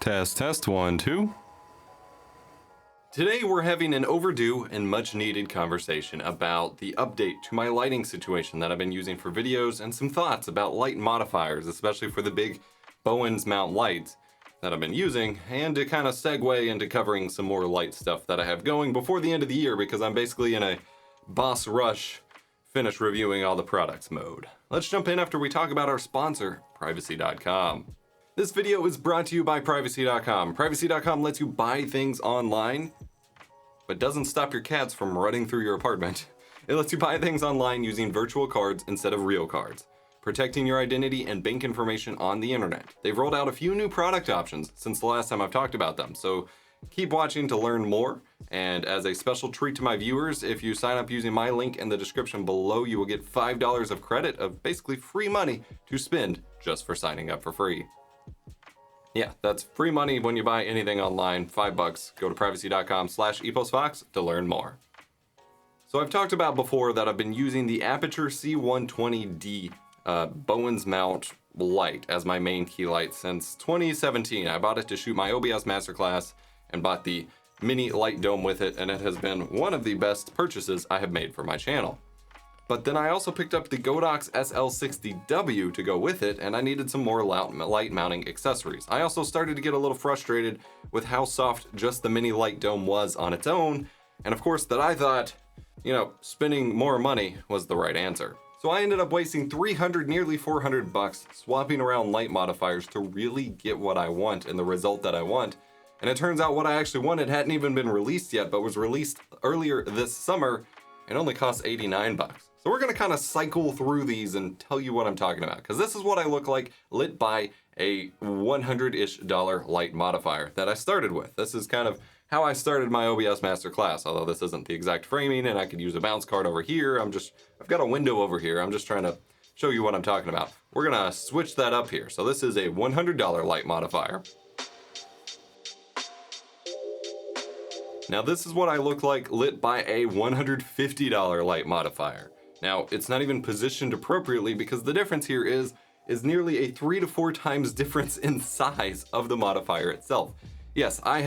Test 1, 2. Today we're having an overdue and much needed conversation about the update to my lighting situation that I've been using for videos and some thoughts about light modifiers, especially for the big Bowens mount lights that I've been using, and to kind of segue into covering some more light stuff that I have going before the end of the year because I'm basically in a boss rush finish reviewing all the products mode. Let's jump in after we talk about our sponsor, privacy.com. This video is brought to you by privacy.com. Privacy.com lets you buy things online, but doesn't stop your cats from running through your apartment. It lets you buy things online using virtual cards instead of real cards, protecting your identity and bank information on the internet. They've rolled out a few new product options since the last time I've talked about them, so keep watching to learn more. And as a special treat to my viewers, if you sign up using my link in the description below, you will get $5 of credit of basically free money to spend just for signing up for free. Yeah, that's free money when you buy anything online, $5. Go to privacy.com/EposVox to learn more. So I've talked about before that I've been using the Aputure C120D Bowens mount light as my main key light since 2017. I bought it to shoot my OBS masterclass and bought the mini light dome with it, and it has been one of the best purchases I have made for my channel. But then I also picked up the Godox SL60W to go with it, and I needed some more light mounting accessories. I also started to get a little frustrated with how soft just the mini light dome was on its own, and of course that I thought, spending more money was the right answer. So I ended up wasting $300, nearly $400 swapping around light modifiers to really get what I want and the result that I want. And it turns out what I actually wanted hadn't even been released yet, but was released earlier this summer and only cost $89. So we're gonna kind of cycle through these and tell you what I'm talking about, because this is what I look like lit by a $100-ish light modifier that I started with. This is kind of how I started my OBS masterclass, although this isn't the exact framing and I could use a bounce card over here. I've got a window over here. I'm just trying to show you what I'm talking about. We're gonna switch that up here. So this is a $100 light modifier. Now this is what I look like lit by a $150 light modifier. Now, it's not even positioned appropriately because the difference here is nearly a 3 to 4 times difference in size of the modifier itself. Yes, I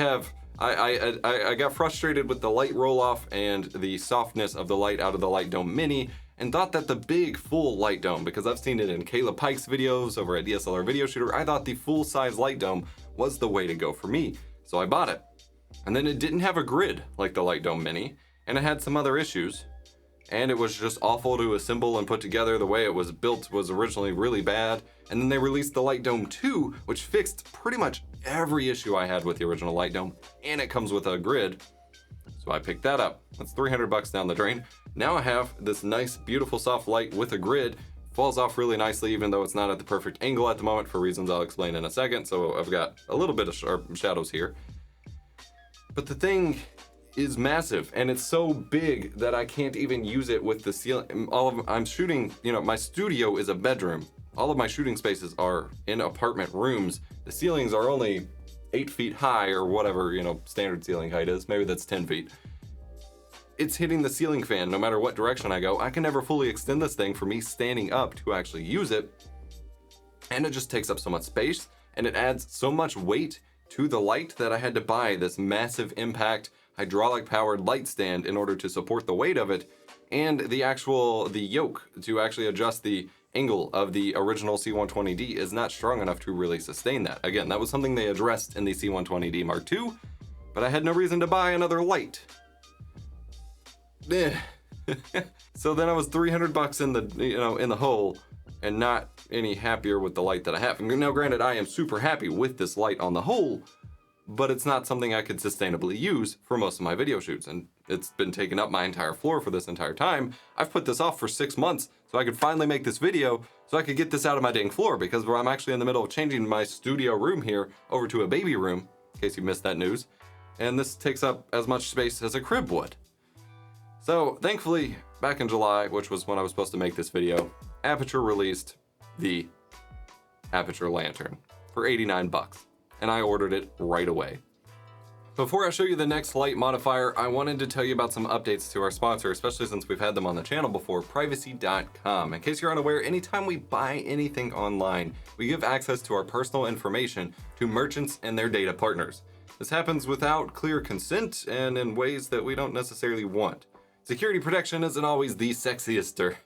got frustrated with the light roll-off and the softness of the light out of the Light Dome Mini and thought that the big full Light Dome, because I've seen it in Caleb Pike's videos over at DSLR Video Shooter, I thought the full-size Light Dome was the way to go for me, so I bought it. And then it didn't have a grid like the Light Dome Mini, and it had some other issues. And it was just awful to assemble and put together. The way it was built was originally really bad. And then they released the Light Dome 2, which fixed pretty much every issue I had with the original Light Dome. And it comes with a grid. So I picked that up. That's $300 down the drain. Now I have this nice, beautiful, soft light with a grid. Falls off really nicely, even though it's not at the perfect angle at the moment for reasons I'll explain in a second. So I've got a little bit of sharp shadows here. But the thing is massive, and it's so big that I can't even use it with the ceiling. I'm shooting, my studio is a bedroom. All of my shooting spaces are in apartment rooms. The ceilings are only 8 feet high or whatever, standard ceiling height is. Maybe that's 10 feet. It's hitting the ceiling fan no matter what direction I go. I can never fully extend this thing for me standing up to actually use it. And it just takes up so much space, and it adds so much weight to the light that I had to buy this massive impact hydraulic powered light stand in order to support the weight of it, and the yoke to actually adjust the angle of the original C120D is not strong enough to really sustain that. Again, that was something they addressed in the C120D Mark II, but I had no reason to buy another light. So then I was $300 in the hole and not any happier with the light that I have. And now granted, I am super happy with this light on the whole, but it's not something I could sustainably use for most of my video shoots, and it's been taking up my entire floor for this entire time. I've put this off for 6 months so I could finally make this video so I could get this out of my dang floor, because I'm actually in the middle of changing my studio room here over to a baby room, in case you missed that news, and this takes up as much space as a crib would. So thankfully, back in July, which was when I was supposed to make this video, Aputure released the Aputure Lantern for $89. And I ordered it right away. Before I show you the next light modifier, I wanted to tell you about some updates to our sponsor, especially since we've had them on the channel before, privacy.com. In case you're unaware, anytime we buy anything online, we give access to our personal information to merchants and their data partners. This happens without clear consent and in ways that we don't necessarily want. Security protection isn't always the sexiest or,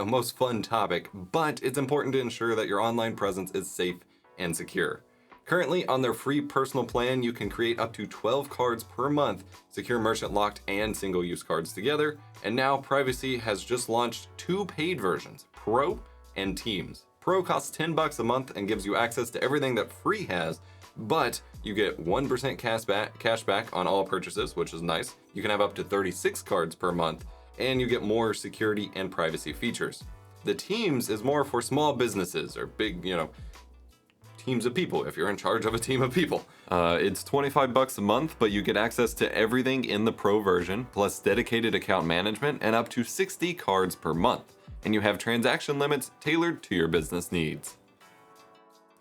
most fun topic, but it's important to ensure that your online presence is safe and secure. Currently, on their free personal plan, you can create up to 12 cards per month, secure merchant locked and single-use cards together, and now Privacy has just launched 2 paid versions, Pro and Teams. Pro costs $10 a month and gives you access to everything that Free has, but you get 1% cash back on all purchases, which is nice. You can have up to 36 cards per month, and you get more security and privacy features. The Teams is more for small businesses or big, teams of people, if you're in charge of a team of people. It's $25 a month, but you get access to everything in the Pro version, plus dedicated account management and up to 60 cards per month. And you have transaction limits tailored to your business needs.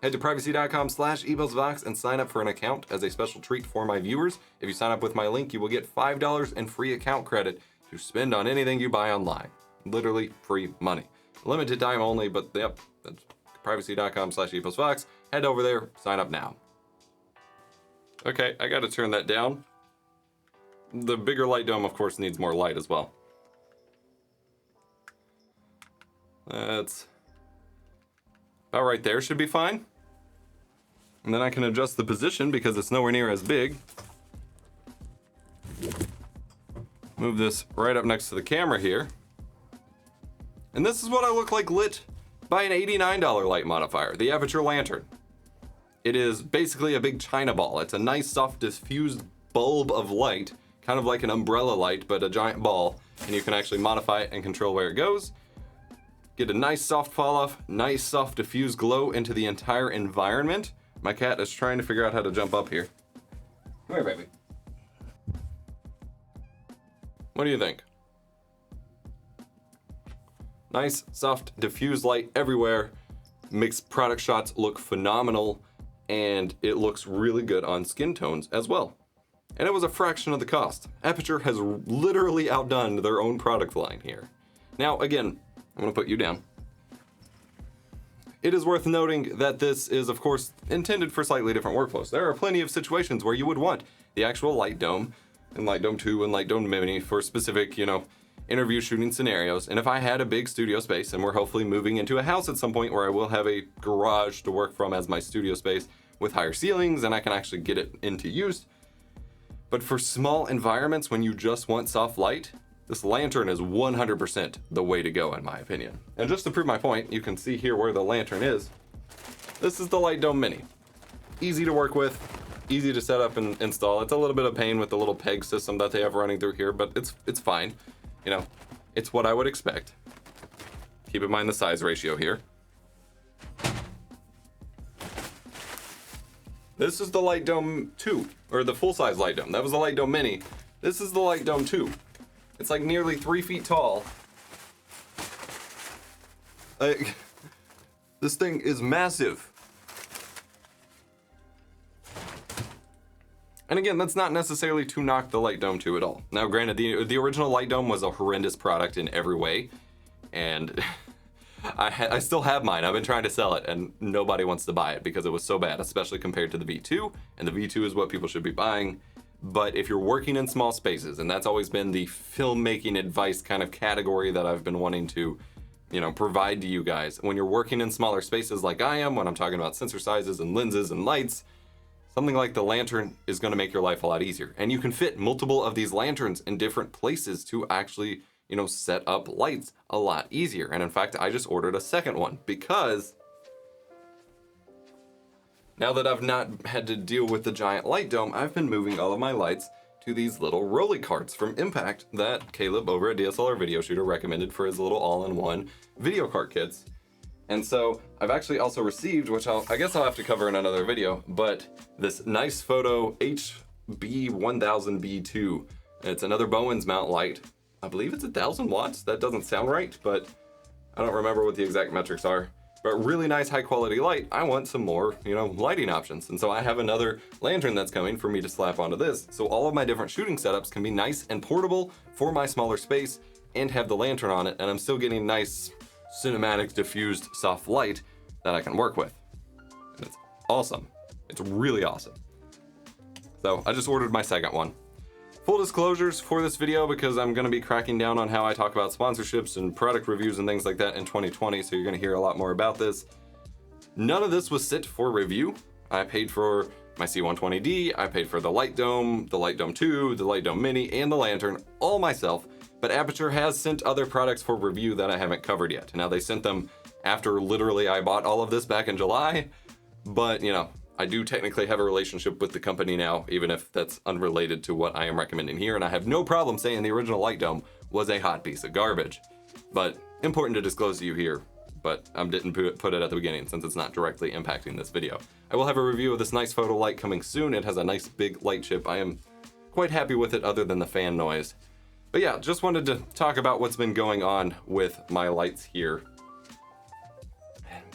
Head to privacy.com/EposVox and sign up for an account as a special treat for my viewers. If you sign up with my link, you will get $5 in free account credit to spend on anything you buy online. Literally free money. Limited time only, but yep, that's privacy.com/EposVox. Head over there, sign up now. Okay, I gotta turn that down. The bigger light dome, of course, needs more light as well. That's about right there, should be fine. And then I can adjust the position because it's nowhere near as big. Move this right up next to the camera here. And this is what I look like lit by an $89 light modifier, the Aputure Lantern. It is basically a big china ball. It's a nice soft diffused bulb of light, kind of like an umbrella light, but a giant ball, and you can actually modify it and control where it goes. Get a nice soft fall off, nice soft diffused glow into the entire environment. My cat is trying to figure out how to jump up here. Come here, baby. What do you think? Nice, soft, diffused light everywhere. Makes product shots look phenomenal, and it looks really good on skin tones as well. And it was a fraction of the cost. Aputure has literally outdone their own product line here. Now, again, I'm gonna put you down. It is worth noting that this is, of course, intended for slightly different workflows. There are plenty of situations where you would want the actual Light Dome, and Light Dome 2 and Light Dome Mini for specific, interview shooting scenarios. And if I had a big studio space, and we're hopefully moving into a house at some point where I will have a garage to work from as my studio space with higher ceilings, and I can actually get it into use. But for small environments, when you just want soft light, this lantern is 100% the way to go, in my opinion. And just to prove my point, you can see here where the lantern is. This is the Light Dome Mini. Easy to work with, easy to set up and install. It's a little bit of pain with the little peg system that they have running through here, but it's fine. It's what I would expect. Keep in mind the size ratio here. This is the Light Dome 2, or the full-size Light Dome. That was the Light Dome Mini. This is the Light Dome 2. It's like nearly 3 feet tall. This thing is massive. And again, that's not necessarily to knock the Light Dome 2 at all. Now, granted, the original Light Dome was a horrendous product in every way, and I still have mine. I've been trying to sell it, and nobody wants to buy it because it was so bad, especially compared to the V2, and the V2 is what people should be buying. But if you're working in small spaces, and that's always been the filmmaking advice kind of category that I've been wanting to, provide to you guys. When you're working in smaller spaces like I am, when I'm talking about sensor sizes and lenses and lights, something like the lantern is going to make your life a lot easier. And you can fit multiple of these lanterns in different places to actually, set up lights a lot easier. And in fact, I just ordered a second one because now that I've not had to deal with the giant light dome, I've been moving all of my lights to these little rolly carts from Impact that Caleb over at DSLR Video Shooter recommended for his little all-in-one video cart kits. And so I've actually also received, which I guess I'll have to cover in another video, but this Nice Photo HB1000B2. It's another Bowens mount light. I believe it's 1,000 watts. That doesn't sound right, but I don't remember what the exact metrics are. but really nice high quality light, I want some more, lighting options. And so I have another lantern that's coming for me to slap onto this. So all of my different shooting setups can be nice and portable for my smaller space and have the lantern on it. And I'm still getting nice cinematic diffused soft light that I can work with. And it's awesome. It's really awesome. So I just ordered my second one. Full disclosures for this video, because I'm going to be cracking down on how I talk about sponsorships and product reviews and things like that in 2020, so you're going to hear a lot more about this. None of this was sent for review. I paid for my C120D, I paid for the Light Dome, the Light Dome 2, the Light Dome Mini, and the Lantern, all myself, but Aputure has sent other products for review that I haven't covered yet. Now, they sent them after literally I bought all of this back in July, but I do technically have a relationship with the company now, even if that's unrelated to what I am recommending here, and I have no problem saying the original Light Dome was a hot piece of garbage. But important to disclose to you here, but I didn't put it at the beginning since it's not directly impacting this video. I will have a review of this nice photo light coming soon. It has a nice big light chip. I am quite happy with it other than the fan noise. But yeah, just wanted to talk about what's been going on with my lights here.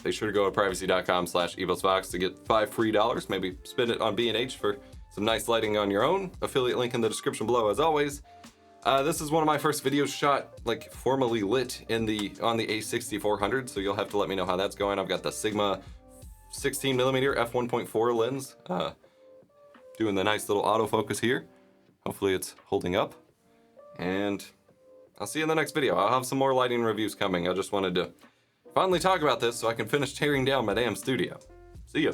Be sure to go to privacy.com/EposVox to get $5 free. Maybe spend it on B&H for some nice lighting on your own. Affiliate link in the description below as always. This is one of my first videos shot formally lit on the A6400, so you'll have to let me know how that's going. I've got the Sigma 16mm f1.4 lens, doing the nice little autofocus here. Hopefully it's holding up. And I'll see you in the next video. I'll have some more lighting reviews coming. I just wanted to finally talk about this so I can finish tearing down my damn studio. See ya.